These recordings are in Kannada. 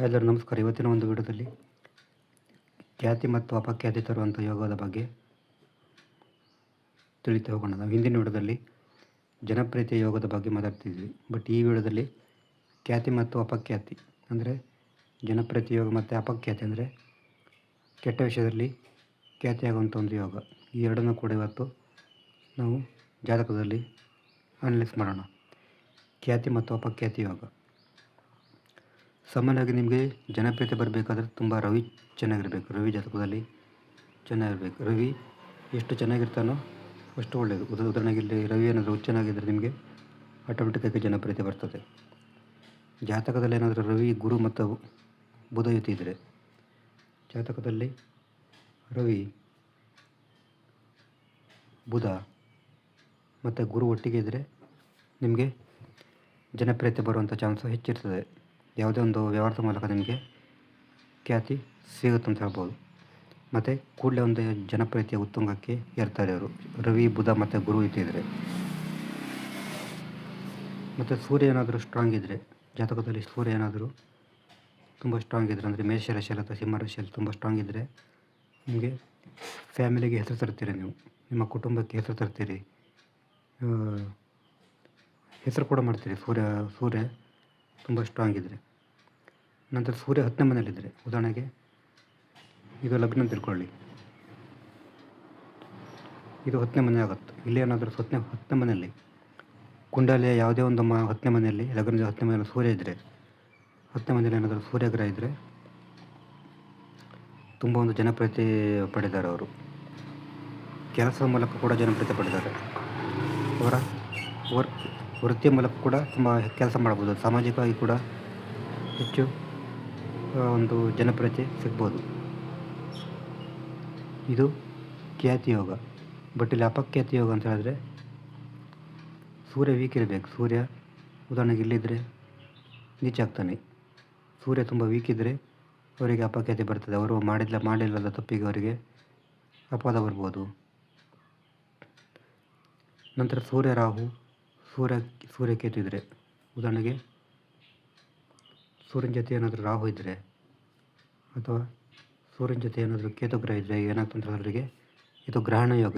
ಎಲ್ಲರೂ ನಮಸ್ಕಾರ. ಇವತ್ತಿನ ಒಂದು ವಿಡಿಯೋದಲ್ಲಿ ಖ್ಯಾತಿ ಮತ್ತು ಅಪಖ್ಯಾತಿ ತರುವಂಥ ಯೋಗದ ಬಗ್ಗೆ ತಿಳಿತಾ ಹೋಗೋಣ. ನಾವು ಹಿಂದಿನ ವಿಡಿಯೋದಲ್ಲಿ ಜನಪ್ರಿಯತೆ ಯೋಗದ ಬಗ್ಗೆ ಮಾತಾಡ್ತಿದ್ವಿ. ಬಟ್ ಈ ವಿಡಿಯೋದಲ್ಲಿ ಖ್ಯಾತಿ ಮತ್ತು ಅಪಖ್ಯಾತಿ ಅಂದರೆ ಜನಪ್ರಿಯತೆ ಯೋಗ ಮತ್ತು ಅಪಖ್ಯಾತಿ ಅಂದರೆ ಕೆಟ್ಟ ವಿಷಯದಲ್ಲಿ ಖ್ಯಾತಿಯಾಗುವಂಥ ಒಂದು ಯೋಗ. ಈ ಎರಡನ್ನೂ ಕೂಡ ಇವತ್ತು ನಾವು ಜಾತಕದಲ್ಲಿ ಅನಲೈಸ್ ಮಾಡೋಣ. ಖ್ಯಾತಿ ಮತ್ತು ಅಪಖ್ಯಾತಿ ಯೋಗ. ಸಾಮಾನ್ಯವಾಗಿ ನಿಮಗೆ ಜನಪ್ರಿಯತೆ ಬರಬೇಕಾದ್ರೆ ತುಂಬ ರವಿ ಚೆನ್ನಾಗಿರಬೇಕು. ರವಿ ಜಾತಕದಲ್ಲಿ ಚೆನ್ನಾಗಿರಬೇಕು. ರವಿ ಎಷ್ಟು ಚೆನ್ನಾಗಿರ್ತಾನೋ ಅಷ್ಟು ಒಳ್ಳೆಯದು. ಉದಾಹರಣೆಗೆ ಇಲ್ಲಿ ರವಿ ಏನಾದರೂ ಚೆನ್ನಾಗಿದ್ದರೆ ನಿಮಗೆ ಆಟೋಮೆಟಿಕ್ಕಾಗಿ ಜನಪ್ರಿಯತೆ ಬರ್ತದೆ. ಜಾತಕದಲ್ಲಿ ಏನಾದರೂ ರವಿ ಗುರು ಮತ್ತು ಬುಧ ಯುತಿ ಇದ್ದರೆ, ಜಾತಕದಲ್ಲಿ ರವಿ ಬುಧ ಮತ್ತು ಗುರು ಒಟ್ಟಿಗೆ ಇದ್ದರೆ ನಿಮಗೆ ಜನಪ್ರಿಯತೆ ಬರುವಂಥ ಚಾನ್ಸು ಹೆಚ್ಚಿರ್ತದೆ. ಯಾವುದೇ ಒಂದು ವ್ಯವಹಾರದ ಮೂಲಕ ನಿಮಗೆ ಖ್ಯಾತಿ ಸಿಗುತ್ತಂತ ಹೇಳ್ಬೋದು. ಮತ್ತು ಕೂಡಲೇ ಒಂದು ಜನಪ್ರಿಯತೆಯ ಉತ್ತುಂಗಕ್ಕೆ ಏರ್ತಾರೆ ಅವರು, ರವಿ ಬುಧ ಮತ್ತು ಗುರು ಇದ್ದಿದ್ದರೆ. ಮತ್ತು ಸೂರ್ಯ ಏನಾದರೂ ಸ್ಟ್ರಾಂಗ್ ಇದ್ದರೆ, ಜಾತಕದಲ್ಲಿ ಸೂರ್ಯ ಏನಾದರೂ ತುಂಬ ಸ್ಟ್ರಾಂಗ್ ಇದ್ದರೆ ಅಂದರೆ ಮೇಷ ರಾಶಿಯಲ್ಲಿ ಅಥವಾ ಸಿಂಹ ರಾಶಿಯಲ್ಲಿ ತುಂಬ ಸ್ಟ್ರಾಂಗ್ ಇದ್ದರೆ ನಿಮಗೆ ಫ್ಯಾಮಿಲಿಗೆ ಹೆಸರು ತರ್ತೀರಿ. ನೀವು ನಿಮ್ಮ ಕುಟುಂಬಕ್ಕೆ ಹೆಸರು ತರ್ತೀರಿ, ಹೆಸರು ಕೂಡ ಮಾಡ್ತೀರಿ. ಸೂರ್ಯ ತುಂಬ ಸ್ಟ್ರಾಂಗ್ ಇದ್ದರೆ. ನಂತರ ಸೂರ್ಯ 10ನೇ ಮನೆಯಲ್ಲಿದ್ದರೆ, ಉದಾಹರಣೆಗೆ ಇದು ಲಗ್ನ ತಿಳ್ಕೊಳ್ಳಿ, ಇದು 10ನೇ ಮನೆ ಆಗುತ್ತೆ. ಇಲ್ಲಿ ಏನಾದರೂ 10ನೇ ಮನೆಯಲ್ಲಿ ಕುಂಡಲಿಯ ಯಾವುದೇ ಒಂದು 10ನೇ ಮನೆಯಲ್ಲಿ ಲಗ್ನದ 10ನೇ ಮನೆಯಲ್ಲಿ ಸೂರ್ಯ ಇದ್ದರೆ, 10ನೇ ಮನೆಯಲ್ಲಿ ಏನಾದರೂ ಸೂರ್ಯಗ್ರಹ ಇದ್ದರೆ ತುಂಬ ಒಂದು ಜನಪ್ರಿಯತೆ ಪಡೆದಿದ್ದಾರೆ ಅವರು. ಕೆಲಸದ ಮೂಲಕ ಕೂಡ ಜನಪ್ರಿಯತೆ ಪಡೆದಿದ್ದಾರೆ. ಅವರ ವೃತ್ತಿಯ ಮೂಲಕ ಕೂಡ ತುಂಬ ಕೆಲಸ ಮಾಡ್ಬೋದು. ಸಾಮಾಜಿಕವಾಗಿ ಕೂಡ ಹೆಚ್ಚು ಒಂದು ಜನಪ್ರಿಯತೆ ಸಿಗ್ಬೋದು. ಇದು ಖ್ಯಾತಿ ಯೋಗ. ಬಟ್ ಇಲ್ಲಿ ಅಪಖ್ಯಾತಿ ಯೋಗ ಅಂತ ಹೇಳಿದ್ರೆ ಸೂರ್ಯ ವೀಕ್ ಇರಬೇಕು. ಸೂರ್ಯ ಉದಾಹರಣೆಗೆ ಇಲ್ಲಿದ್ದರೆ ನೀಚಾಗ್ತಾನೆ. ಸೂರ್ಯ ತುಂಬ ವೀಕ್ ಇದ್ದರೆ ಅವರಿಗೆ ಅಪಖ್ಯಾತಿ ಬರ್ತದೆ. ಅವರು ಮಾಡಿಲ್ಲದ ತಪ್ಪಿಗೆ ಅವರಿಗೆ ಅಪವಾದ ಬರ್ಬೋದು. ನಂತರ ಸೂರ್ಯ ರಾಹು, ಸೂರ್ಯಕೇತು ಇದ್ದರೆ, ಉದಾಹರಣೆಗೆ ಸೂರ್ಯನ ಜೊತೆ ಏನಾದರೂ ರಾಹು ಇದ್ದರೆ ಅಥವಾ ಸೂರ್ಯನ ಜೊತೆ ಏನಾದರೂ ಕೇತು ಗ್ರಹ ಇದ್ದರೆ ಏನಾಗ್ತಂತ ಅವರಿಗೆ ಇದು ಗ್ರಹಣ ಯೋಗ.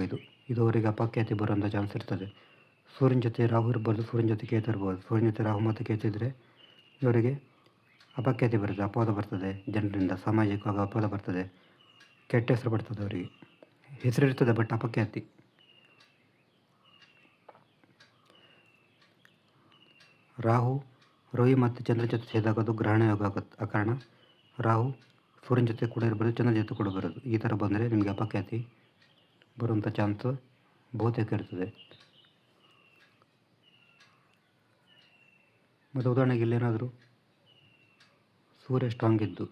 ಇದು ಅವರಿಗೆ ಅಪಖ್ಯಾತಿ ಬರುವಂಥ ಚಾನ್ಸ್ ಇರ್ತದೆ. ಸೂರ್ಯನ ಜೊತೆ ರಾಹು ಇರ್ಬೋದು, ಸೂರ್ಯನ ಜೊತೆ ಕೇತು ಇರ್ಬೋದು. ಸೂರ್ಯನ ಜೊತೆ ರಾಹು ಮತ್ತು ಕೇತು ಇದ್ದರೆ ಇವರಿಗೆ ಅಪಖ್ಯಾತಿ ಬರ್ತದೆ, ಅಪವಾದ ಬರ್ತದೆ. ಜನರಿಂದ ಸಾಮಾಜಿಕವಾಗಿ ಅಪವಾದ ಬರ್ತದೆ, ಕೆಟ್ಟ ಹೆಸರು ಬರ್ತದೆ. ಅವರಿಗೆ ಹೆಸರಿರ್ತದೆ ಬಟ್ ಅಪಖ್ಯಾತಿ. ರಾಹು ರವಿ ಮತ್ತು ಚಂದ್ರ ಜೊತೆ ಸೇರಿದಾಗ ಅದು ಗ್ರಹಣ ಯೋಗ ಆಗುತ್ತೆ. ಆ ಕಾರಣ ರಾಹು ಸೂರ್ಯನ ಜೊತೆ ಕೂಡ ಇರ್ಬೋದು, ಚಂದ್ರ ಜೊತೆ ಕೂಡ ಬರೋದು. ಈ ಥರ ಬಂದರೆ ನಿಮಗೆ ಅಪಖ್ಯಾತಿ ಬರುವಂಥ ಚಾನ್ಸು ಬಹುತೇಕ ಇರ್ತದೆ. ಮತ್ತು ಉದಾಹರಣೆಗೆ ಇಲ್ಲೇನಾದರೂ ಸೂರ್ಯ ಸ್ಟ್ರಾಂಗ್ ಇದ್ದು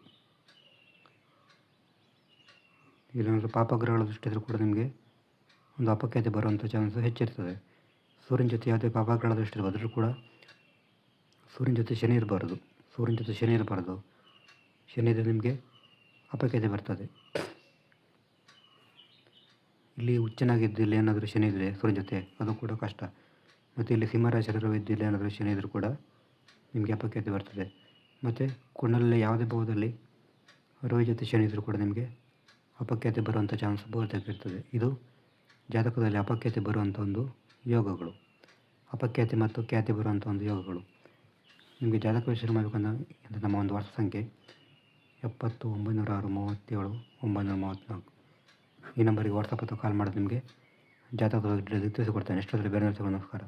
ಇಲ್ಲೇನಾದರೂ ಪಾಪಗ್ರಹಗಳ ದೃಷ್ಟಿ ಇದ್ದರೂ ಕೂಡ ನಿಮಗೆ ಒಂದು ಅಪಖ್ಯಾತಿ ಬರುವಂಥ ಚಾನ್ಸು ಹೆಚ್ಚಿರ್ತದೆ. ಸೂರ್ಯನ ಜೊತೆ ಯಾವುದೇ ಪಾಪಗ್ರಹಗಳ ದೃಷ್ಟಿ ಇರ್ಬೋದ್ರೂ ಕೂಡ ಸೂರ್ಯನ ಜೊತೆ ಶನಿ ಇರಬಾರ್ದು. ಶನಿ ಇದ್ದರೆ ನಿಮಗೆ ಅಪಖ್ಯಾತಿ ಬರ್ತದೆ. ಇಲ್ಲಿ ಹುಚ್ಚನಾಗಿದ್ದು ಇಲ್ಲಿ ಏನಾದರೂ ಶನಿ ಇದ್ದರೆ ಸೂರ್ಯನ ಜೊತೆ ಅದು ಕೂಡ ಕಷ್ಟ. ಮತ್ತು ಇಲ್ಲಿ ಸಿಂಹರಾಶಿಯಲ್ಲಿರುವ ಇಲ್ಲಿ ಏನಾದರೂ ಶನಿ ಇದ್ದರೂ ಕೂಡ ನಿಮಗೆ ಅಪಖ್ಯಾತಿ ಬರ್ತದೆ. ಮತ್ತು ಕುಂಡಲಿಯಲ್ಲಿ ಯಾವುದೇ ಭಾವದಲ್ಲಿ ರವಿ ಜೊತೆ ಶನಿ ಇದ್ದರೂ ಕೂಡ ನಿಮಗೆ ಅಪಖ್ಯಾತಿ ಬರುವಂಥ ಚಾನ್ಸ್ ಬಹುತೇಕ ಇರ್ತದೆ. ಇದು ಜಾತಕದಲ್ಲಿ ಅಪಖ್ಯಾತಿ ಬರುವಂಥ ಒಂದು ಯೋಗಗಳು, ಅಪಖ್ಯಾತಿ ಮತ್ತು ಖ್ಯಾತಿ ಬರುವಂಥ ಒಂದು ಯೋಗಗಳು. ನಿಮಗೆ ಜಾತಕ ವಿಶ್ಲೇಷಣೆ ಮಾಡಬೇಕಂದ್ರೆ ನಮ್ಮ ಒಂದು ವಾಟ್ಸಪ್ ಸಂಖ್ಯೆ 70 906 37 934 ಈ ನಂಬರಿಗೆ ವಾಟ್ಸಪ್ ಅಥವಾ ಕಾಲ್ ಮಾಡೋದು ನಿಮಗೆ ಜಾತಕದ ಬಗ್ಗೆ ತಿಳಿಸಿಕೊಡ್ತೇನೆ. ಎಷ್ಟೊತ್ತಲ್ಲಿ ಬೇರೆ ನಮಸ್ಕಾರ.